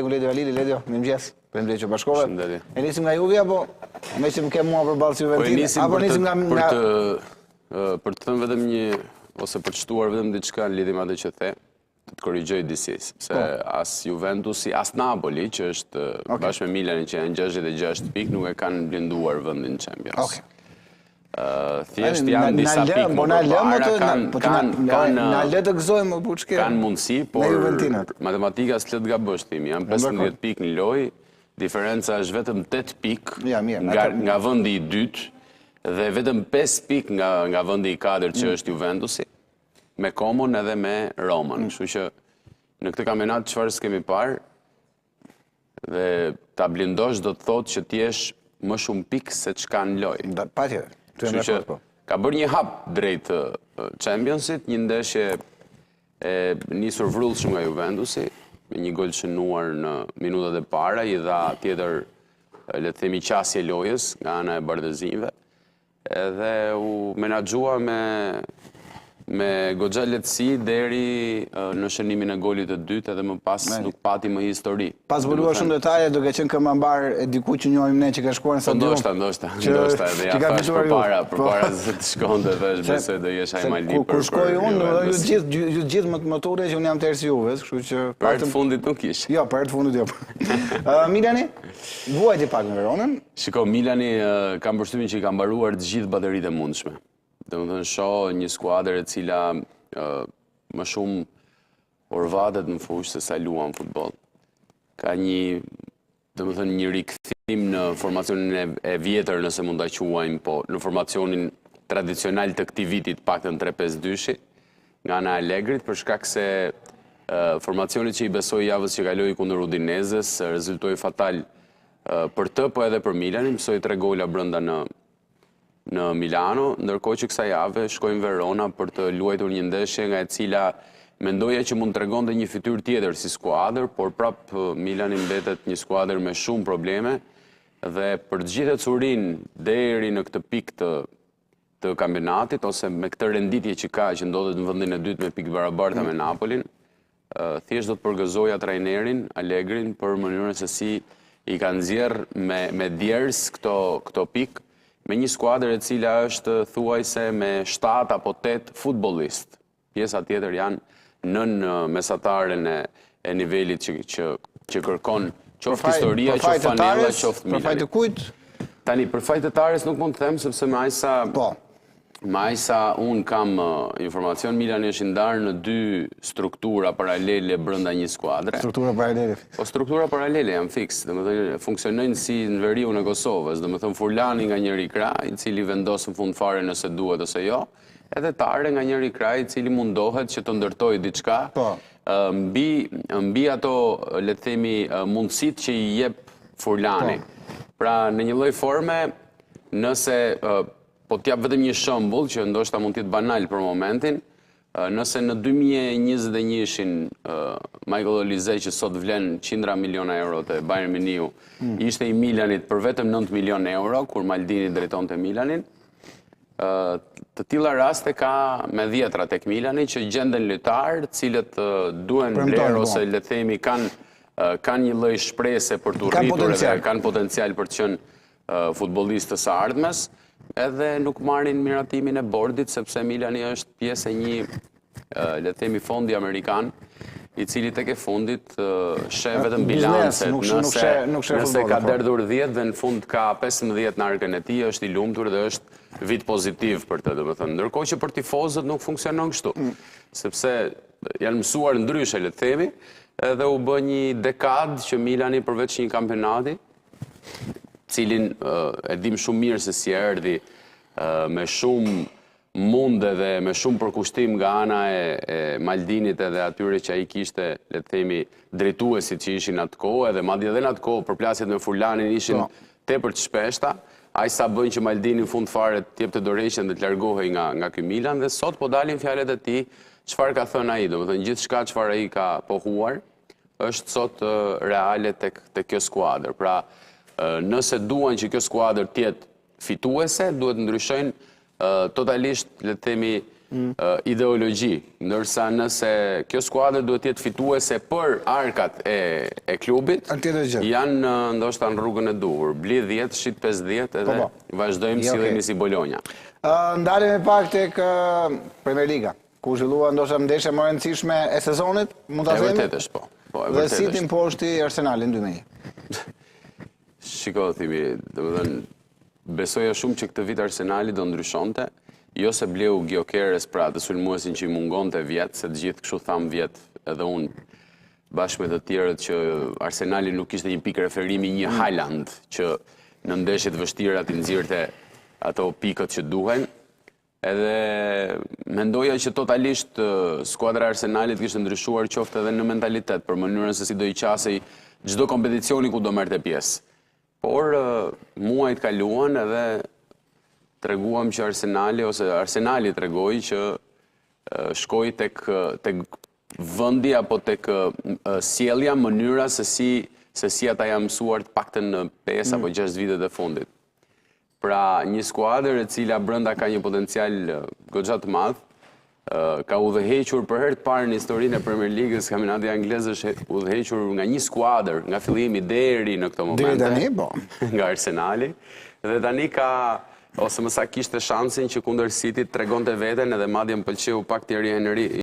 Ledio Alili. Ledio, mirëmëngjes. Faleminderit që bashkove. Shëndetje. E nisim nga Juve apo me që më ke mua përballë si Juventus? Apo nisim për të thënë vetëm një ose për të shtuar vetëm diçka në lidhje me atë që the, të korrigjoj disi, sepse as Juventusi, as Napoli, që është bashkë me Milanin që janë 66 pikë, nuk e kanë blinduar vendin Champions. Thjesht janë disa pikë më përpara, na le të gëzojmë kanë mundësi, por matematika s'le të gabësh thimi, janë 15 pikë në lojë, diferenca është vetëm 8 pikë nga vendi i dytë dhe vetëm 5 pikë nga vendi i katërt që është Juventusi, me Komon edhe me Roman. Kështu që në këtë kampionat çfarë s'kemi parë dhe ta blindosh do të thotë që t'jesh më shumë pikë se çka në lojë. Patjetër. Kështu që ka bërë një hap drejt Championsit, një ndeshje e nisur vrullshëm nga Juventusi, me një gol shënuar në minutat e para, i dha tjetër, le të themi, qasje lojës nga ana e bardhëzinjve, edhe u menaxhua me goxha lehtësi deri në shënimin e golit të dytë edhe më pas nuk pati më histori. Pas zbuluar shumë detaje, duke qenë këmbëmbar e dikujt që njohim ne që ka shkuar në stadium. Ndoshta, edhe ja thash përpara se të shkonte, thash besoj do jesh ai Mali. Kur shkoj unë, ju gjithë më turë që unë jam tërës Juves, kështu që për të fundit nuk ish. Jo, për të fundit jo. Milani, vuajti pak në Veronën. Shiko, Milani kam përshtypjen që i ka mbaruar të gjithë bateritë e mundshme. Domethënë shoh një skuadër e cila më shumë orvatet në fushë se sa luan futboll. Ka një rikthim në formacionin e vjetër, nëse mund ta quajmë, po në formacionin tradicional të këtij viti, paktën 3-5-2-shi, nga ana e Allegrit, për shkak se formacioni që i besoi javës që kaloi kundër Udinezes rezultoi fatal për të, po edhe për Milanin, mësoi 3 gola brenda në Milano, ndërkohë që kësaj jave shkojnë Verona për të luajtur një ndeshje nga e cila mendoja që mund të tregonte një fytyrë tjetër si skuadër, por prap Milani mbetet një skuadër me shumë probleme dhe për të gjithë curinë deri në këtë pikë të kampionatit ose me këtë renditje që ka që ndodhet në vendin e dytë me pikë barabarta me Napolin, thjesht do të përgëzoja trajnerin Allegrin për mënyrën se si i kanë nxjerr me djers këto pikë me një skuadër e cila është thuajse me 7 apo 8 futbollistë. Pjesa tjetër janë nën mesataren e nivelit që kërkon qoftë historia, qoftë fanella, qoftë Milani. Për fajt të kujt? Tani, për fajtetares nuk mund të them, sepse me sa unë kam informacion, Milani është ndarë në 2 struktura paralele brenda një skuadre. Struktura paralele? Po struktura paralele janë fiks, funksionojnë si në veriun e Kosovës, Furlani nga njëri kraj, i cili vendos në fund fare nëse duhet ose jo, edhe Tare nga njëri kraj, i cili mundohet që të ndërtojë diçka, mbi ato, le të themi, mundësit që i jep Furlani. Pra, në një lloj forme, nëse po t'jap vetëm një shembull që ndoshta mund të jetë banal për momentin, nëse në 2021-shin Michael Olise, që sot vlen 100 miliona euro të Bayern Muniu, ishte i Milanit për vetëm 9 milion euro, kur Maldini drejtonte Milanin, të tilla raste ka me 10 tek Milani që gjenden lojtarë, cilët duhen vlerë ose le të themi kanë një lloj shprese për të rritur edhe kanë potencial për të qenë futbollistë së ardhmes, edhe nuk marrin miratimin e bordit, sepse Milani është pjesë e një, le të themi, fondi amerikan, i cili tek e fundit sheh vetëm bilancet. Nëse ka derdhur 10 dhe në fund ka 15 në arkën e tij, është i lumtur dhe është vit pozitiv për të, domethënë. Ndërkohë që për tifozët nuk funksionon kështu, sepse janë mësuar ndryshe, le të themi, edhe u bë një dekadë që Milani përveç një kampionati, cilin e dim shumë mirë se si erdhi me shumë munde dhe me shumë përkushtim nga ana e Maldinit edhe atyre që ai kishte, le të themi, drejtuesit që ishin atë kohë, edhe madje edhe në atë kohë përplasjet me Furlanin ishin tepër të shpeshta, ai sa bën që Maldini në fund fare të jepte dorëheqjen dhe të largohej nga ky Milan, dhe sot po dalin fjalët e tij, çfarë ka thënë ai, domethënë gjithçka çfarë ai ka pohuar është sot reale tek kjo skuadër. Pra, nëse duan që kjo skuadër të jetë fituese, duhet ndryshojnë totalisht, le të themi, ideologji, ndërsa nëse kjo skuadër duhet jetë fituese për arkat e klubit, janë ndoshta në rrugën e duhur. Bli 10, shit 50 edhe vazhdojmë sillemi si Bologna. Ndalemi pak tek Premier Liga, ku zhvillua ndoshta ndeshja më e rëndësishme e sezonit, mund ta themi? E vërtetë është, po. Dhe City mposhti Arsenalin 2-1. Shiko, thimi, domethënë besoja shumë që këtë vit Arsenali do ndryshonte, jo se bleu Gjokeres pra të sulmuesin që i mungonte vjet, se të gjithë kështu tham vjet edhe unë bashkë me të tjerët që Arsenali nuk ishte një pikë referimi, një Haaland që në ndeshjet vështira t'i nxirrte ato pikët që duhen. Edhe mendoja që totalisht skuadra Arsenalit kishte ndryshuar qoftë edhe në mentalitet për mënyrën se si do i qasej çdo kompeticioni ku do merrte pjesë. Por muajt kaluan edhe treguam që Arsenali tregoi që shkoi tek vendi apo tek sjellja, mënyra se si ata janë mësuar të paktën në 5 apo 6 vitet e fundit. Pra një skuadër e cila brenda ka një potencial goxha të madh, ka udhëhequr për herë të parë në historinë e Premier Ligës, kampionati anglez është udhëhequr nga një skuadër, nga fillimi deri në këto momente. Deri tani, po. Nga Arsenali. Dhe tani ka, ose më saktë kishte shansin që kundër City tregonte veten, edhe madje më pëlqeu pak Thierry Henry